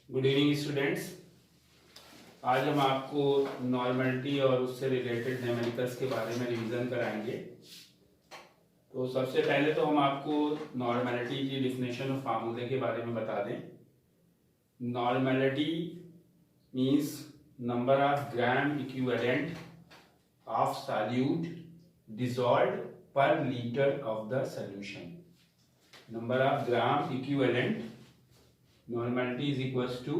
Good evening students. आज हम आपको नॉर्मलिटी और उससे रिलेटेड न्यूमेरिकल्स के बारे में रिवीजन कराएंगे। तो सबसे पहले तो हम आपको नॉर्मलिटी की डिफिनेशन और फार्मूले के बारे में बता दें। Normality means number of gram equivalent of solute dissolved per litre of the solution. Number of gram equivalent normality is equals to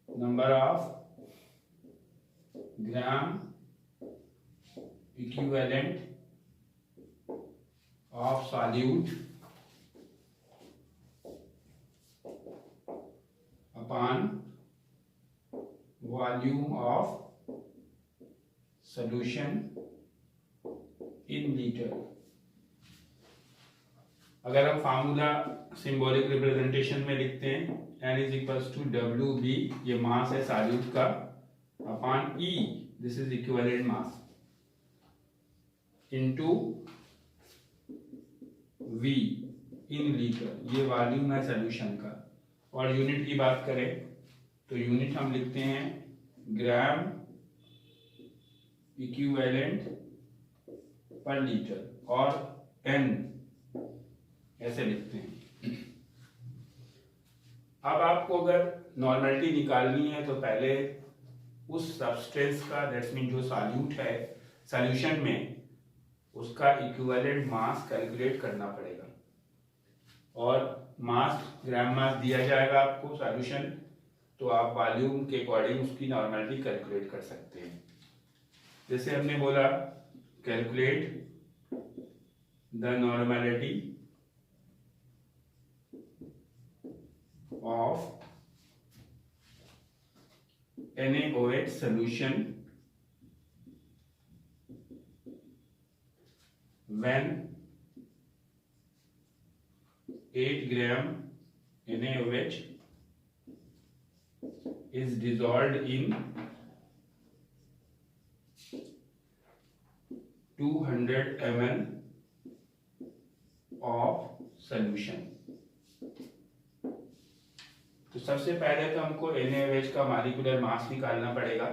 number of gram equivalent of solute upon volume of solution in liter। अगर हम formula symbolic representation में लिखते हैं n is equals to W B, ये mass है solute का, upon E, this is equivalent mass, into V in litre, ये volume है सॉल्यूशन का। और यूनिट की बात करें तो यूनिट हम लिखते हैं ग्राम इक्विवेलेंट पर लीटर, और n ऐसे लिखते हैं। अब आपको अगर नॉर्मलिटी निकालनी है तो पहले उस सब्सटेंस का, दैट्स मीन जो सॉल्यूट है सॉल्यूशन में, उसका इक्विवेलेंट मास कैलकुलेट करना पड़ेगा। और मास, ग्राम मास दिया जाएगा आपको सॉल्यूशन, तो आप वॉल्यूम के अकॉर्डिंग उसकी नॉर्मलिटी कैलकुलेट कर सकते हैं। जैसे हमने बोला calculate the normality of NaOH solution when 8 gram NaOH is dissolved in 200 ml of solution। तो सबसे पहले तो हमको NaOH का मॉलिक्यूलर मास निकालना पड़ेगा।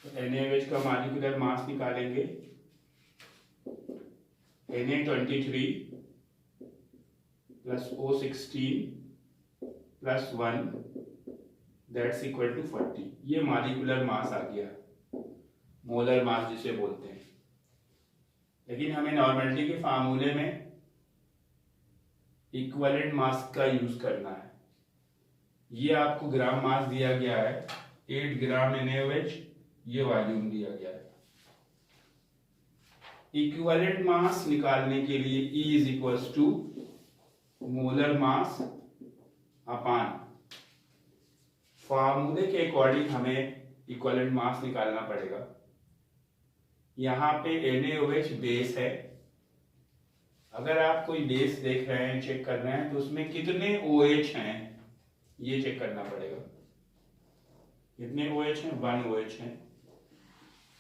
तो NaOH का मॉलिक्यूलर मास निकालेंगे Na23 plus O16 plus 1, that's equal to 40। ये मॉलिक्यूलर मास आ गया, मोलर मास जिसे बोलते हैं। लेकिन हमें नॉर्मलिटी के फार्मूले में इक्विवेलेंट मास का यूज करना है। ये आपको ग्राम मास दिया गया है 8 ग्राम NaOH, ये वॉल्यूम दिया गया है। इक्विवेलेंट मास निकालने के लिए E is equals to molar mass upon, फार्मूले के अकॉर्डिंग हमें इक्विवेलेंट मास निकालना पड़ेगा। यहाँ पे NaOH बेस है। अगर आप कोई बेस देख रहे हैं, चेक कर रहे हैं, तो उसमें कितने OH हैं ये चेक करना पड़ेगा। कितने OH हैं? 1 OH है।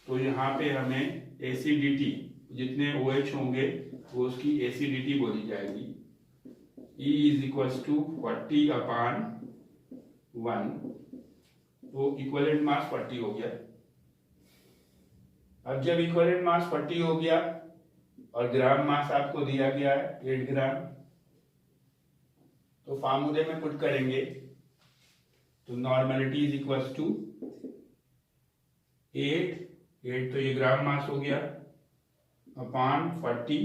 तो यहाँ पे हमें एसिडिटी, जितने OH होंगे वो उसकी एसिडिटी बोली जाएगी। E इज इक्वल्स टू 40 अपान 1, तो इक्विवेलेंट मास 40 हो गया। अब जब इक्विवेलेंट मास 40 हो गया और ग्राम मास आपको दिया गया है 8 ग्राम, तो फार्मूले में पुट करेंगे तो नॉर्मलिटी इज इक्वल्स टू 8 तो ये ग्राम मास हो गया, अपान 40,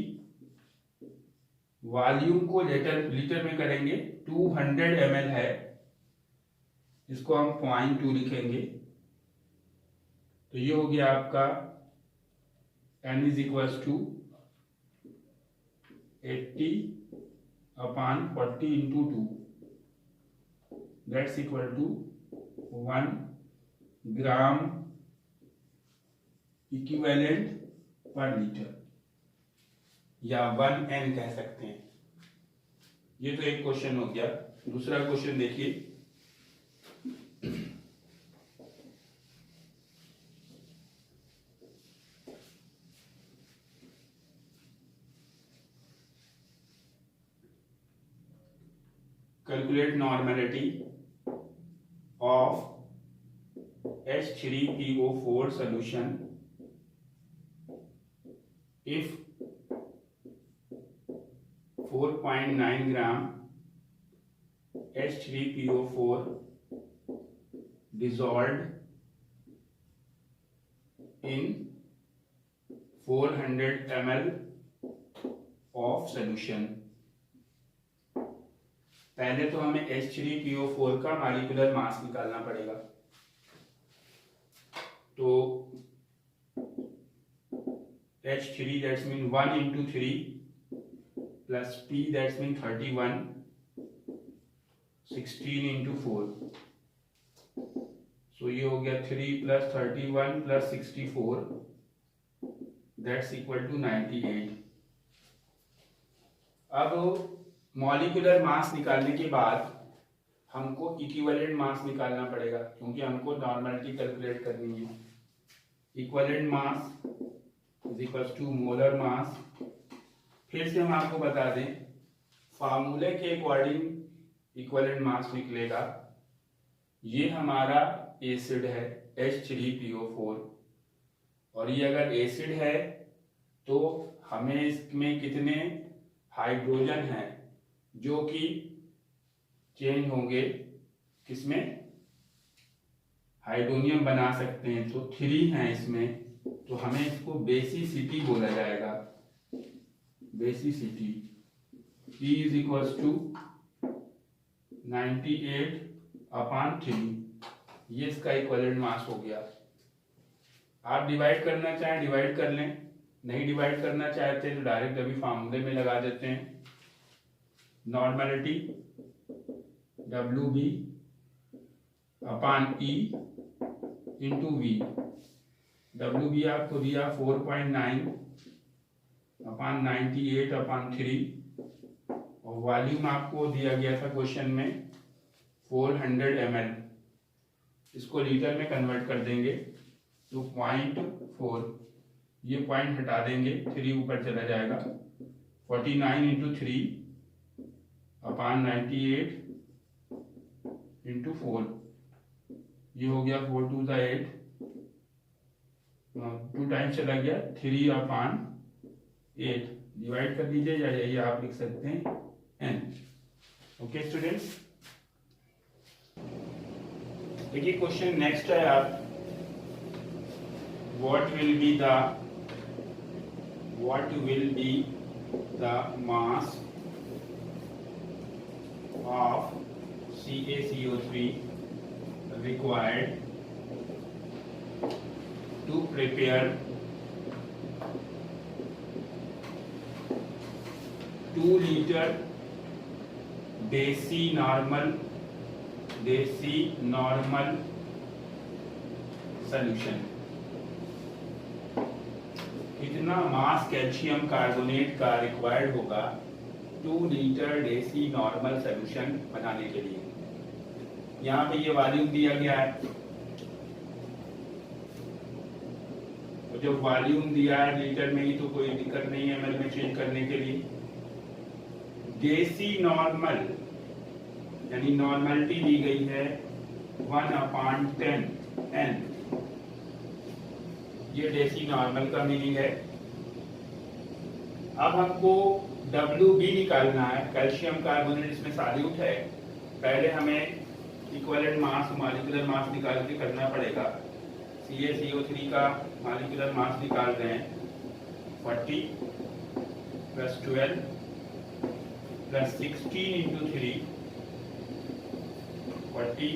वॉल्यूम को लीटर में करेंगे, 200 ml है, इसको हम 0.2 लिखेंगे। तो ये हो गया आपका n is equals to 80 upon 40 into 2, that's equal to 1 gram equivalent पर लीटर, या 1N कह सकते हैं। ये तो एक क्वेश्चन हो गया। दूसरा क्वेश्चन देखिए, calculate normality of H3PO4 solution if 4.9 gram H3PO4 dissolved in 400 ml of solution। पहले तो हमें H3PO4 का मॉलिक्यूलर मास निकालना पड़ेगा। तो H3 that's mean 1 into 3 plus P that's mean 31, 16 into 4, so ये हो गया 3 plus 31 plus 64 that's equal to 98। अब मॉलिक्यूलर मास निकालने के बाद हमको इक्विवेलेंट मास निकालना पड़ेगा, क्योंकि हमको नॉर्मेलिटी कैलकुलेट करनी है। Equivalent mass is equal to molar mass. फिर से हम आपको बता दें, फार्मूले के अकॉर्डिंग इक्विवेलेंट मास निकलेगा। ये हमारा एसिड है H3PO4, और ये अगर एसिड है तो हमें इसमें कितने हाइड्रोजन हैं जो कि चेंज होंगे, किसमें हाइड्रोनियम बना सकते हैं, तो 3 हैं इसमें, तो हमें इसको बेसिसिटी बोला जाएगा। Basicity E is equal to 98/3, ये इसका इक्विवेलेंट मास हो गया। आप डिवाइड करना चाहें डिवाइड कर लें, नहीं डिवाइड करना चाहते तो डायरेक्ट अभी फार्मूले में लगा देते हैं। Normality WB/E into V। WB आपको दिया 4.9/98/3, और वॉल्यूम आपको दिया गया था क्वेश्चन में 400 ml। इसको लीटर में कन्वर्ट कर देंगे तो 0.4, ये पॉइंट हटा देंगे, 3 ऊपर चला जाएगा। 49 इंटू 3/98 इंटू 4, ये हो गया 4 2 8, 2 टाइम्स चला गया 3/8। डिवाइड कर दीजिए, या यही आप लिख सकते हैं n। ओके स्टूडेंट्स, देखिए क्वेश्चन नेक्स्ट है आप, what will be the mass of CaCO3 required to prepare 2 liter देसी नॉर्मल सॉल्यूशन। कितना मास कैल्शियम कार्बोनेट का रिक्वायर्ड होगा 2 लीटर देसी नॉर्मल सॉल्यूशन बनाने के लिए। यहाँ पे ये वॉल्यूम दिया गया है, और जब वॉल्यूम दिया है लीटर में ही तो कोई दिक्कत नहीं है एमएल में चेंज करने के लिए। देसी नॉर्मल यानी नॉर्मलिटी दी गई है 1/10 n, ये देसी नॉर्मल का मीनिंग है। अब हमको WB निकालना है, कैल्शियम कार्बोनेट इसमें सॉल्यूट है। पहले हमें इक्विवेलेंट मास मॉलिक्यूलर मास निकाल के करना पड़ेगा। CaCO3 का मॉलिक्यूलर मास निकाल रहे हैं, 40 + 12 + 16 × 3, 40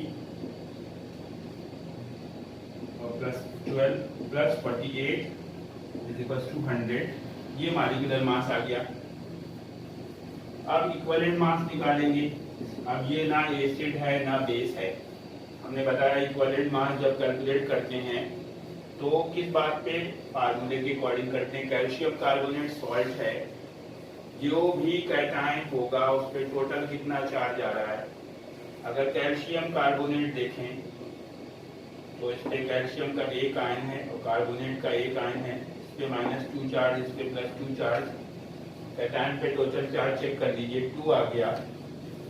और +12 + 48 = 100। ये मॉलिक्यूलर मास आ गया। अब इक्विवेलेंट मास निकालेंगे। अब ये ना एसिड है ना बेस है। हमने बताया इक्विवेलेंट मास जब कैलकुलेट करते हैं तो किस बात पे, फार्मूले के अकॉर्डिंग करते हैं। कैल्शियम कार्बोनेट सॉल्ट है, जो भी कैटायन होगा उस पर टोटल कितना चार्ज आ रहा है। अगर कैल्शियम कार्बोनेट देखें तो इस पे कैल्शियम का एक आयन है और कार्बोनेट का एक आयन है। इस पे -2 चार्ज, इस पे +2 चार्ज। कैटायन पे टोटल चार्ज चेक कर लीजिए, 2 आ गया।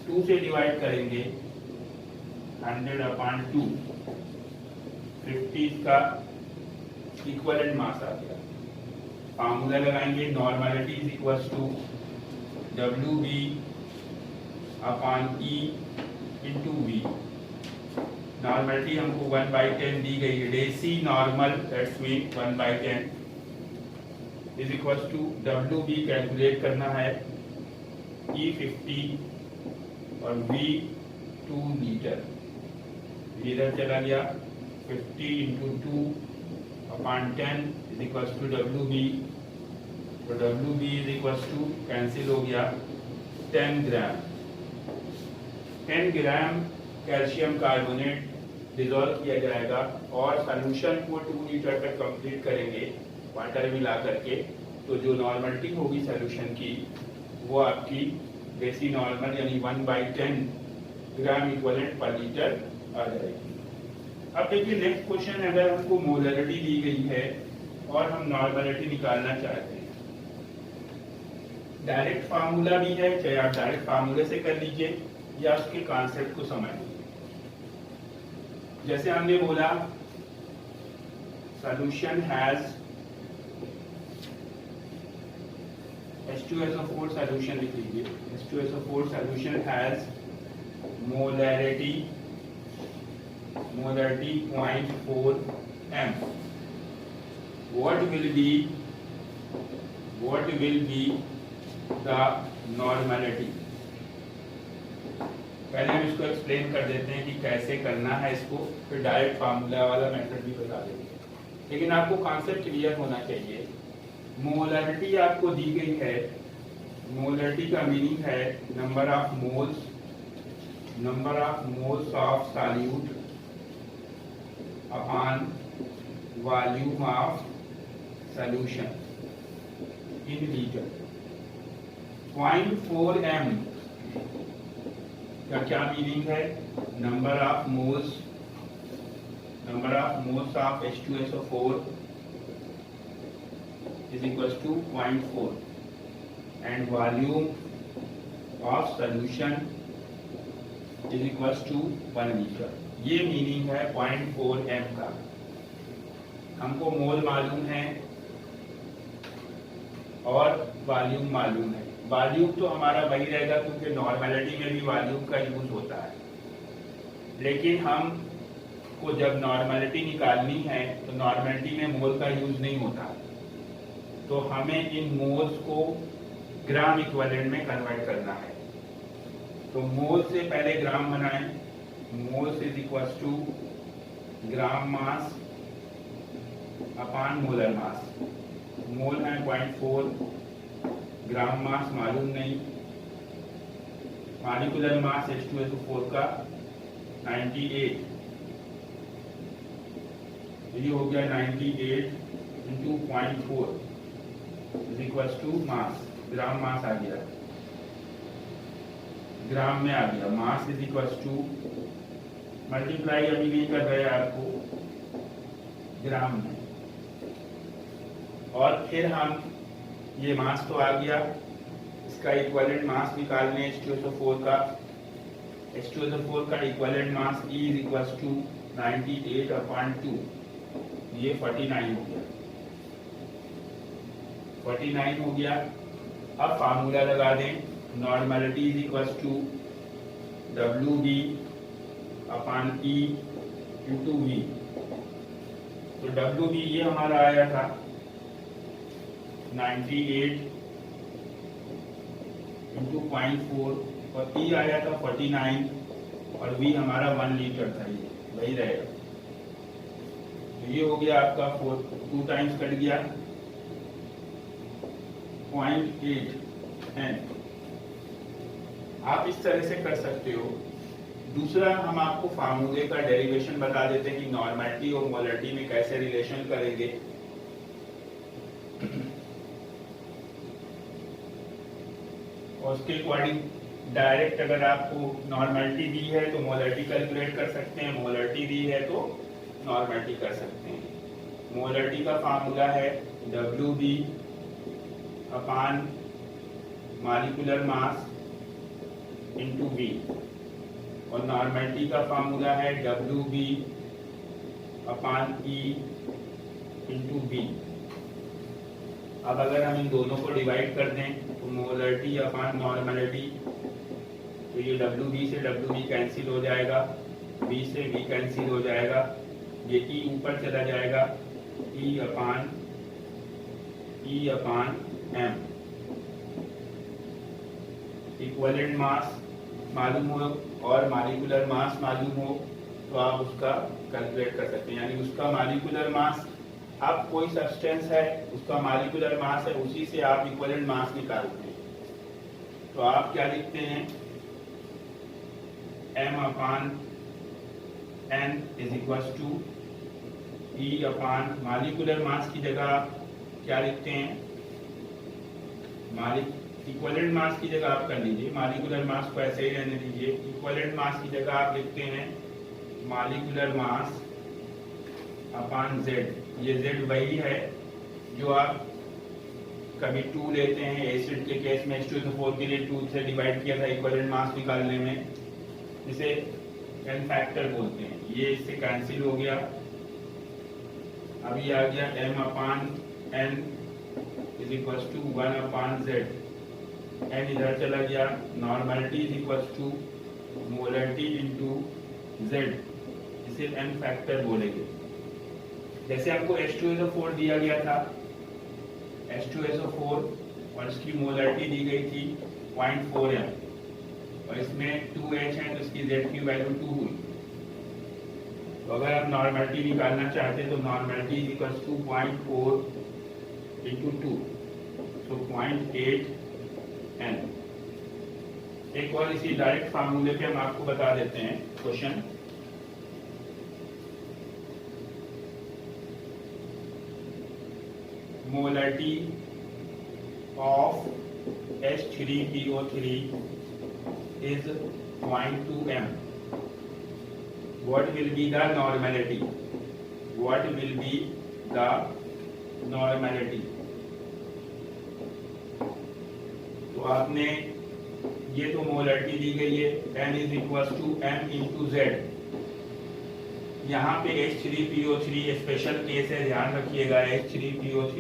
2 से डिवाइड करेंगे 100/2, 50 का इक्विवेलेंट मास आ गया। फार्मूला लगाएंगे, normality is equal to WB/E into V। Normality हमको 1/10 दी गई है, deci normal that's mean 1/10 is equal to WB calculate करना है, E 50 और V 2 लीटर। इधर चला गया 50 into 2/10 is equal to WB, तो WB is equal to cancel हो गया 10 gram. 10 gram calcium carbonate dissolve किया जाएगा और सॉल्यूशन को 2 लीटर तक कंप्लीट करेंगे वाटर मिला करके, तो जो नॉर्मलिटी होगी सॉल्यूशन की वो आपकी डेसी नॉर्मल यानी 1/10 ग्राम इक्विवेलेंट पर लीटर आ जाएगी। अब देखिए नेक्स्ट क्वेश्चन, अगर हमको मोलरिटी दी गई है और हम नॉर्मलिटी निकालना चाहते हैं, डायरेक्ट फार्मूला भी है, चाहे आप डायरेक्ट फार्मूले से कर लीजिए या उसके कॉन्सेप्ट को समझ लीजिए। जैसे हमने बोला सॉल्यूशन हैज H2SO4 सॉल्यूशन लिख लीजिए, H2SO4 solution has molarity 0.4 m। what will be the normality? पहले हम इसको एक्सप्लेन कर देते हैं कि कैसे करना है इसको, फिर डायरेक्ट फार्मूला वाला मेथड भी बता देंगे, लेकिन आपको कॉन्सेप्ट क्लियर होना चाहिए। मोलरिटी आपको दी गई है, मोलरिटी का मीनिंग है number of moles of solute upon volume of solution in litre. 0.4 m का क्या मीनिंग है, number of moles of H2SO4 is equals to 0.4 and volume of solution is equals to 1 liter। ये meaning है 0.4 m का। हमको मोल मालूम है और वॉल्यूम मालूम है। वॉल्यूम तो हमारा वही रहेगा क्योंकि नॉर्मलिटी में भी वॉल्यूम का यूज होता है, लेकिन हम को जब नॉर्मलिटी निकालनी है तो नॉर्मलिटी में मोल का यूज नहीं होता, तो हमें इन मोल्स को ग्राम इक्विवेलेंट में कन्वर्ट करना है। तो मोल से पहले ग्राम बनाएं, moles is equal to gram mass upon molar mass. Mole है 0.4, ग्राम मास मालूम नहीं, मॉलिक्यूलर मास H2SO4 का 98, ये हो गया 98 into 0.4 is equal to mass, gram mass आ गया, ग्राम में आ गया, mass is equal to multiply अभी नहीं कर रहे आपको ग्राम में, और फिर हम ये मास तो आ गया, इसका इक्विवेलेंट मास निकालने H2SO4 का equivalent mass E is equal to 98/2, ये 49 हो गया, 49 हो गया। अब फार्मूला लगा दें, normality is equal to WB/E into V। तो WB ये हमारा आया था 98 इंटू 0.4 और E आया था 49 और V हमारा 1 लीटर था, ये वही रहेगा। तो ये हो गया आपका 2 टाइम्स कट गया 0.8 n। आप इस तरह से कर सकते हो। दूसरा, हम आपको फार्मूले का डेरिवेशन बता देते हैं कि नॉर्मलिटी और मोलरिटी में कैसे रिलेशन करेंगे। और उसके अकॉर्डिंग डायरेक्ट अगर आपको नॉर्मलिटी दी है तो मोलरिटी कैलकुलेट कर सकते हैं, मोलरिटी दी है तो नॉर्मलिटी कर सकते हैं। मोलरिटी का फार्मूला है WB upon molecular mass into V, और नॉर्मलिटी का फार्मूला है W B upon E into B. अब अगर हम इन दोनों को डिवाइड कर दें तो मोलरिटी अपान नॉर्मलिटी, तो ये डब्ल्यू बी से डब्ल्यू बी कैंसिल हो जाएगा, बी से बी कैंसिल हो जाएगा, ये ई ऊपर चला जाएगा, ई अपान एम। इक्विवेलेंट मास मालूम हो और मॉलिक्यूलर मास मालूम हो तो आप उसका कैलकुलेट कर सकते हैं, यानी उसका मॉलिक्यूलर मास, अब कोई सब्सटेंस है उसका मॉलिक्यूलर मास है, उसी से आप इक्विवेलेंट मास निकालते हैं। तो आप क्या लिखते हैं, m upon n is equal to E upon molecular mass की जगह आप क्या लिखते हैं, इक्विवेलेंट मास की जगह आप कर लीजिए, मॉलिक्यूलर मास को ऐसे ही रहने दीजिए। इक्विवेलेंट मास की जगह आप लिखते हैं मॉलिक्यूलर मास अपान z। ये z वही है जो आप कभी 2 लेते हैं, एसिड के केस में H2SO4 के लिए 2 से डिवाइड किया था इक्विवेलेंट मास निकालने में, जिसे n फैक्टर बोलते हैं। ये इससे कैंसिल हो गया, अभी आ गया m upon n is equal to 1 upon z, n इधर चला गया, normality is equal to molarity into z, इसे n फैक्टर बोलेंगे। जैसे आपको H2SO4 दिया गया था, H2SO4 और इसकी मोलरिटी दी गई थी 0.4 m, और इसमें 2H है तो इसकी Z की वैल्यू 2 हुई। तो अगर आप नॉर्मलिटी निकालना चाहते हैं तो normality is equal to 0.4 into 2, तो 0.8 n। एक और इसी डायरेक्ट फार्मूले पे हम आपको बता देते हैं question. Molarity of H3PO3 is 0.2 m. What will be the normality? What will be the normality? तो आपने ये तो मोलरिटी दी गई है, n is equal to m into Z. यहाँ पे H3PO3 स्पेशल केस है, ध्यान रखिएगा। H3PO3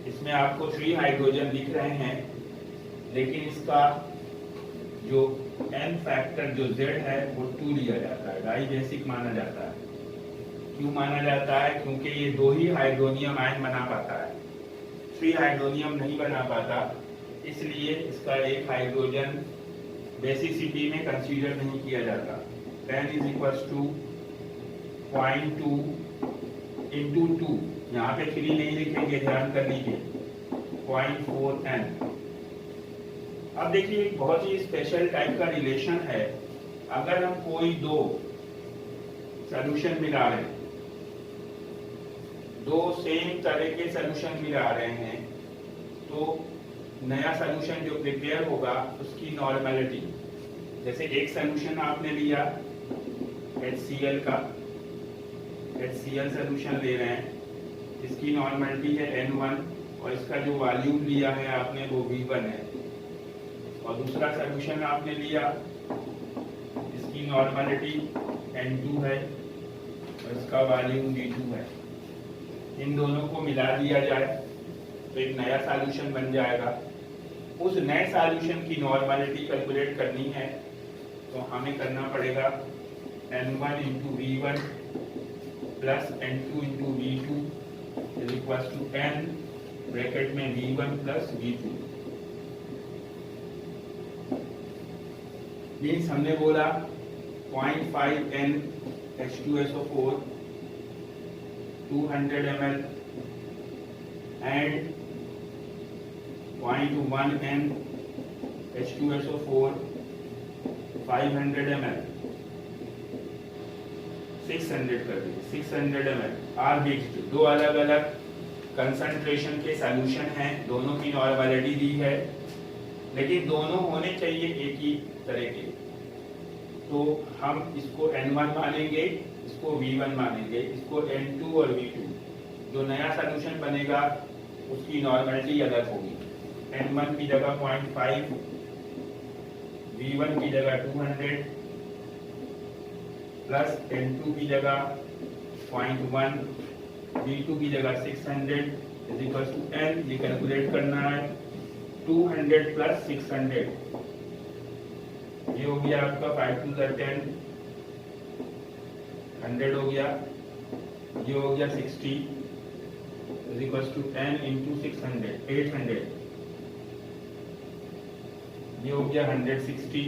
इसमें आपको 3 हाइड्रोजन दिख रहे हैं, लेकिन इसका जो n फैक्टर जो Z है वो 2 लिया जाता है, डाई बेसिक माना जाता है। क्यों माना जाता है? क्योंकि ये 2 ही हाइड्रोनियम आयन बना पाता है, 3 हाइड्रोनियम नहीं बना पाता, इसलिए इसका एक हाइड्रोजन बेसिसिटी में कंसीडर नहीं किया जाता। n is equal to 0.2 into 2, यहाँ पे 3 नहीं लिखेंगे, ध्यान कर लीजिए, 0.4 n। अब देखिए एक बहुत ही स्पेशल टाइप का रिलेशन है। अगर हम कोई 2 सॉल्यूशन मिला रहे हैं, 2 सेम तरह के सॉल्यूशन मिला रहे हैं, तो नया सॉल्यूशन जो प्रिपेयर होगा उसकी नॉर्मलिटी, जैसे एक सॉल्यूशन आपने लिया HCl का, HCl सॉल्यूशन ले रहे हैं, इसकी नॉर्मलिटी है N1 और इसका जो वॉल्यूम लिया है आपने वो V1 है, और दूसरा सॉल्यूशन आपने लिया, इसकी नॉर्मलिटी N2 है और इसका वॉल्यूम V2 है। इन दोनों को मिला दिया जाए तो एक नया सॉल्यूशन बन जाएगा। उस नए सॉल्यूशन की नॉर्मलिटी कैलकुलेट करनी है तो हमें करना पड़ेगा N1 into V1 plus N2 into V2 is equal to N bracket में V1 प्लस V2। मीन्स हमने बोला 0.5 N H2SO4 200 ml and 0.1 N H2SO4 500 ml 600 कर दीजिए, 600 ml आर मिक्स्ड। 2 अलग अलग कंसंट्रेशन के सॉल्यूशन हैं, दोनों की नॉर्मलिटी दी है, लेकिन दोनों होने चाहिए एक ही तरह के। तो हम इसको N1 मानेंगे, इसको V1 मानेंगे, इसको N2 और V2। जो नया सॉल्यूशन बनेगा उसकी नॉर्मलिटी अलग होगी। N1 की जगह 0.5 V1 की जगह 200 प्लस N2 की जगह 0.1, V2 की जगह 600 इज इक्वल टू N। ये कैलकुलेट करना है 200 प्लस 600, ये हो गया आपका 5 टू 10, 100 हो गया, ये हो गया 60 is equal to N into 600, 800, ये हो गया 160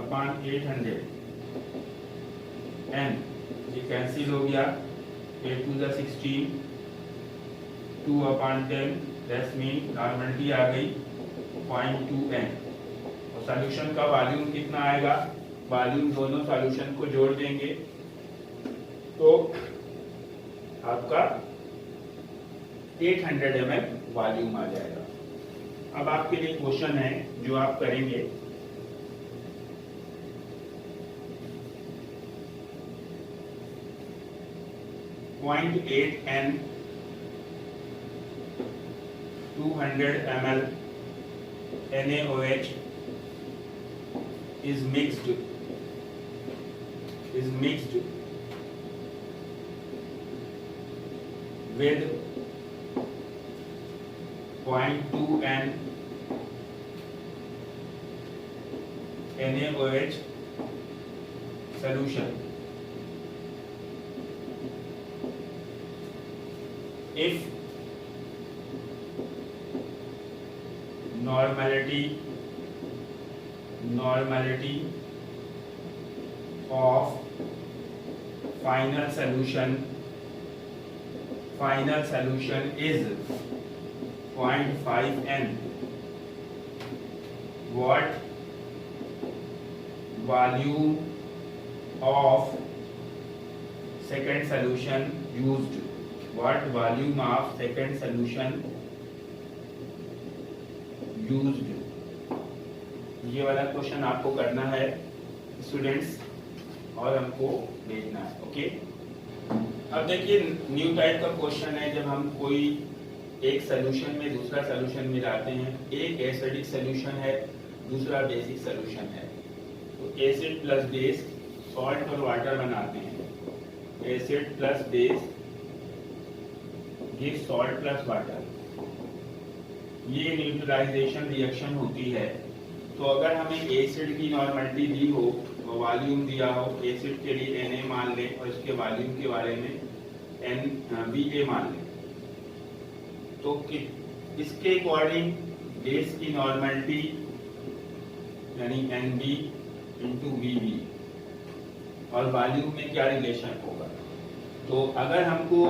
अपॉन 800 N, ये कैंसिल हो गया, 8 to 16, 2 upon 10, that's mean normality आ गई 0.2 N। और सॉल्यूशन का वॉल्यूम कितना आएगा, वॉल्यूम दोनों सॉल्यूशन को जोड़ देंगे तो आपका 800 ml वॉल्यूम आ जाएगा। अब आपके लिए क्वेश्चन है जो आप करेंगे, .8 N 200 ml NaOH is mixed with 0.2 N NaOH solution. If normality of final solution is 0.5 N, what volume of second solution used, what volume of second solution used, ये वाला क्वेश्चन आपको करना है स्टूडेंट्स और हमको भेजना है। ओके, अब देखिए न्यू टाइप का क्वेश्चन है, जब हम कोई एक सोल्यूशन में दूसरा सोल्यूशन मिलाते हैं, एक एसिडिक सोल्यूशन है दूसरा बेसिक सोल्यूशन है, तो एसिड प्लस बेस सॉल्ट और वाटर बनाते हैं, acid plus base give salt plus water, ये न्यूट्रलाइजेशन रिएक्शन होती है। तो अगर हमें एसिड की नॉर्मलिटी दी हो, वॉल्यूम दिया हो, एसिड के लिए Na मान लें और इसके वॉल्यूम के बारे में Va मान लें, तो इसके अकॉर्डिंग बेस की नॉर्मलिटी यानी Nb इंटू Vb और वॉल्यूम में क्या रिलेशन होगा। तो अगर हमको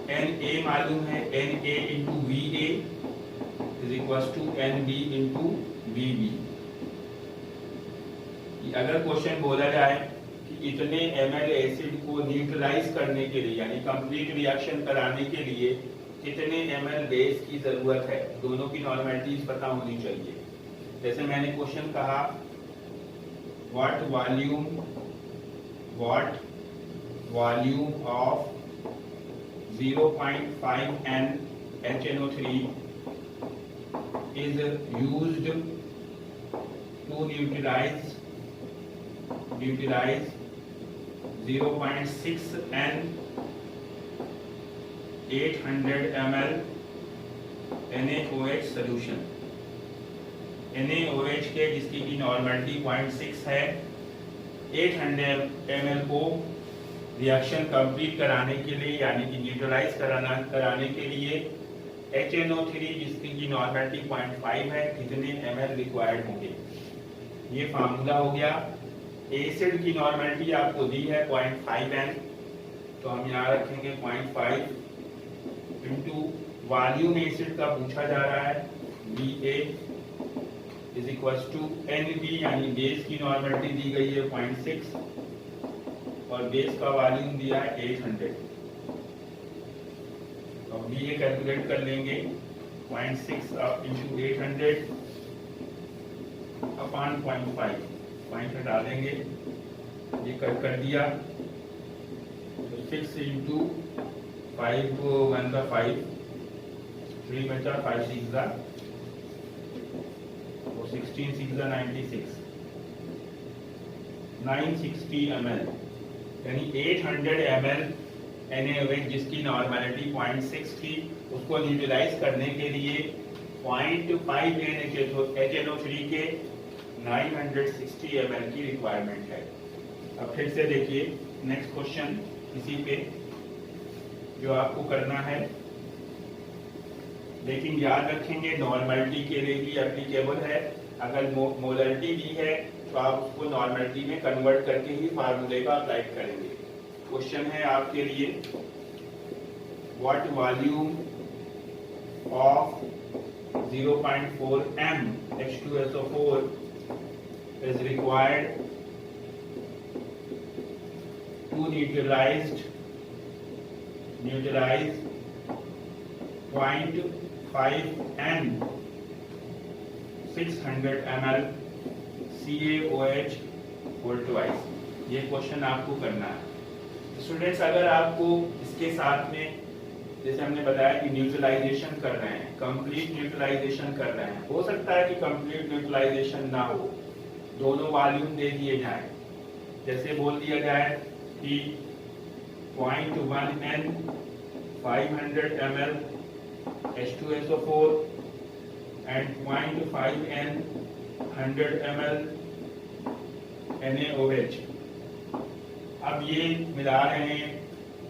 Na मालूम है, Na into Va is equal to Nb into Vb। अगर क्वेश्चन बोला जाए कि इतने ml एसिड को न्यूट्रलाइज करने के लिए यानी कंप्लीट रिएक्शन कराने के लिए कितने ml बेस की जरूरत है, दोनों की नॉर्मलिटीज पता होनी चाहिए। जैसे मैंने क्वेश्चन कहा what volume of 0.5 N HNO3 is used to neutralize 0.6 N 800 ml NaOH solution। NaOH के जिसकी की नॉर्मलिटी 0.6 है, 800 ml को रिएक्शन कंप्लीट कराने के लिए यानी कि न्यूट्रलाइज कराने के लिए HNO3 जिसकी की नॉर्मलिटी 0.5 है, कितने ml रिक्वायर्ड होंगे। ये फार्मूला हो गया। एसिड की नॉर्मलिटी आपको दी है 0.5 N, तो हम यहाँ रखेंगे 0.5 इंटू वॉल्यूम एसिड का पूछा जा रहा है Va is equal to Nb यानी बेस की नॉर्मलिटी दी गई है 0.6 और बेस का वॉल्यूम दिया है 800। अब Va कैलकुलेट कर लेंगे 0.6 इंटू 800 अपॉन 0.5, पॉइंट हटा देंगे, ये कर दिया तो 6 इंटू 5 1 का 5, 3 बचा, 5 6 का तो 16 6 96, 960 ml, यानी 800 ml NaOH जिसकी नॉर्मेलिटी 0.6 थी, उसको न्यूट्रलाइज करने के लिए 0.5 NaHNO3 के 960 ml की रिक्वायरमेंट है। अब फिर से देखिए नेक्स्ट क्वेश्चन इसी पे जो आपको करना है, लेकिन याद रखेंगे नॉर्मलिटी के लिए भी एप्लीकेबल है। अगर मोलरिटी दी है तो आप उसको नॉर्मलिटी में कन्वर्ट करके ही फार्मूले का अप्लाई करेंगे। क्वेश्चन है आपके लिए, what volume of 0.4 m H2SO4 is required to neutralize 0.5 n 600 ml CaOH whole twice। ये क्वेश्चन आपको करना है स्टूडेंट्स। अगर आपको इसके साथ में जैसे हमने बताया कि न्यूट्रलाइजेशन कर रहे हैं, कंप्लीट न्यूट्रलाइजेशन कर रहे हैं, हो सकता है कि कंप्लीट न्यूट्रलाइजेशन ना हो, दोनों वॉल्यूम दे दिए जाएं। जैसे बोल दिया जाए कि 0.1 n 500 ml H2SO4 and 0.5 n 100 ml NaOH। अब ये मिला रहे हैं,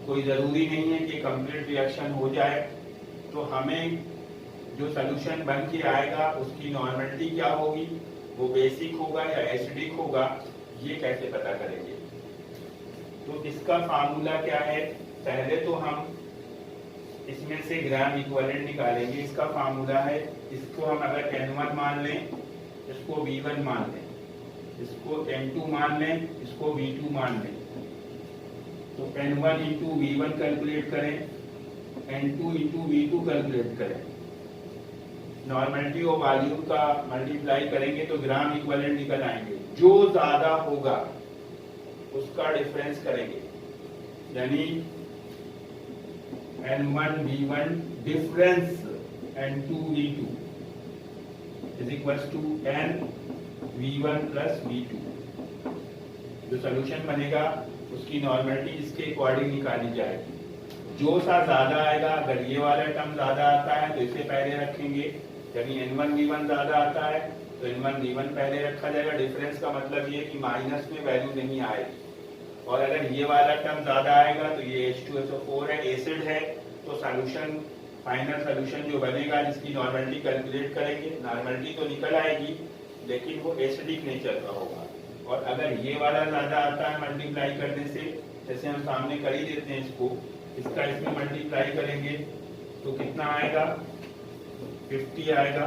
कोई ज़रूरी नहीं है कि कंप्लीट रिएक्शन हो जाए, तो हमें जो सॉल्यूशन बन के आएगा उसकी नॉर्मलिटी क्या होगी, वो बेसिक होगा या एसिडिक होगा, ये कैसे पता करेंगे। तो इसका फार्मूला क्या है, पहले तो हम इसमें से ग्राम इक्विवेलेंट निकालेंगे। इसका फार्मूला है, इसको हम अगर N1 मान लें, इसको V1 मान लें, इसको N2 मान लें, इसको V2 मान लें, तो N1 इंटू V1 कैलकुलेट करें, N2 इंटू V2 कैलकुलेट करें, नॉर्मलिटी और वॉल्यूम का मल्टीप्लाई करेंगे तो ग्राम इक्विवेलेंट निकल आएंगे। जो ज्यादा होगा उसका डिफरेंस करेंगे, यानी N1 V1 difference N2 V2 is equals to N V1 plus V2। जो सोल्यूशन बनेगा उसकी नॉर्मलिटी इसके अकॉर्डिंग निकाली जाएगी। जो सा ज्यादा आएगा, अगर ये वाला टर्म ज्यादा आता है तो इसे पहले रखेंगे, यानी N1 V1 ज्यादा आता है तो N1 V1 पहले रखा जाएगा। डिफरेंस का मतलब ये कि माइनस में वैल्यू नहीं आएगी। और अगर ये वाला टर्म ज्यादा आएगा तो ये H2SO4 है, एसिड है, तो सॉल्यूशन फाइनल सॉल्यूशन जो बनेगा जिसकी नॉर्मलिटी कैलकुलेट करेंगे, नॉर्मलिटी तो निकल आएगी लेकिन वो एसिडिक नेचर का होगा। और अगर ये वाला ज्यादा आता है मल्टीप्लाई करने से, जैसे हम सामने कर ही देते हैं इसको, इसका इसमें मल्टीप्लाई करेंगे तो कितना आएगा, 50 आएगा,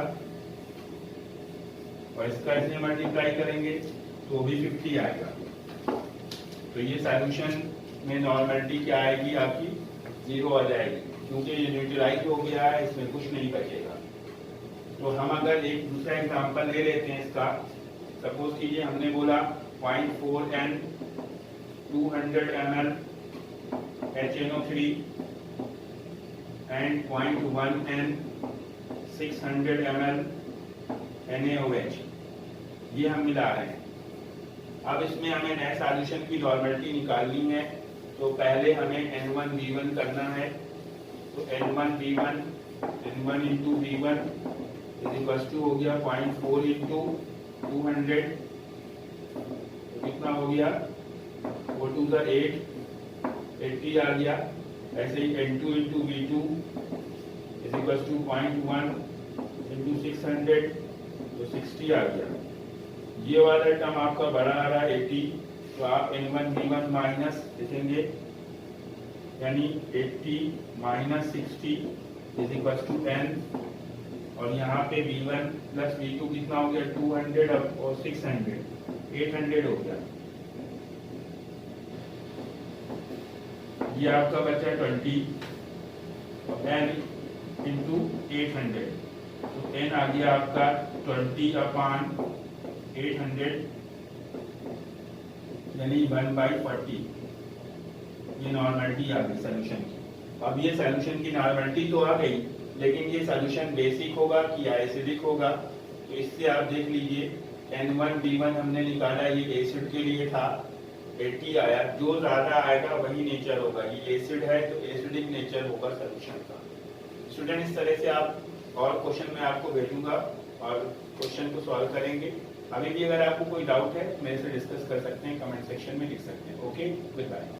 और इसका इसमें मल्टीप्लाई करेंगे तो भी 50 आएगा। तो ये सॉल्यूशन में नॉर्मलिटी क्या आएगी, आपकी 0 आ जाएगी, क्योंकि ये न्यूट्रलाइज हो गया है, इसमें कुछ नहीं बचेगा। तो हम अगर एक दूसरा एग्जांपल ले लेते हैं इसका, सपोज कीजिए हमने बोला 0.4 n 200 ml HNO3 and 0.1 n 600 ml NaOH, ये हम मिला रहे हैं। अब इसमें हमें नए सॉल्यूशन की नॉर्मलिटी निकालनी है, तो पहले हमें N1 V1 करना है। तो N1 V1 N1 into V1 is equals to हो गया 0.4 इंटू 200, तो कितना हो गया, 4 2 8, 80 आ गया। ऐसे ही N2 into V2 is equals to 0.1 into 600, तो 60 आ गया। ये वाला टर्म आपका बड़ा आ रहा है 80, तो आप N1 V1 माइनस लिखेंगे, यानी 80 minus 60 is equals to n, और यहाँ पे V1 प्लस V2 कितना हो गया, 200 और 600 800 हो गया। ये आपका बचा 20 और n इंटू 800, तो n आ गया आपका 20/800, यानी 1/40। ये नॉर्मलिटी आ गई सॉल्यूशन की। अब ये सॉल्यूशन की नॉर्मलिटी तो आ गई, लेकिन ये सॉल्यूशन बेसिक होगा कि एसिडिक होगा, तो इससे आप देख लीजिए N1B1 हमने निकाला, ये एसिड के लिए था, 80 आया। जो ज्यादा आएगा वही नेचर होगा, ये एसिड है तो एसिडिक नेचर होगा सॉल्यूशन का। स्टूडेंट इस तरह से आप और क्वेश्चन मैं आपको भेजूंगा और क्वेश्चन को सॉल्व करेंगे। अभी भी अगर आपको कोई डाउट है मेरे से डिस्कस कर सकते हैं, कमेंट सेक्शन में लिख सकते हैं। Okay, good bye.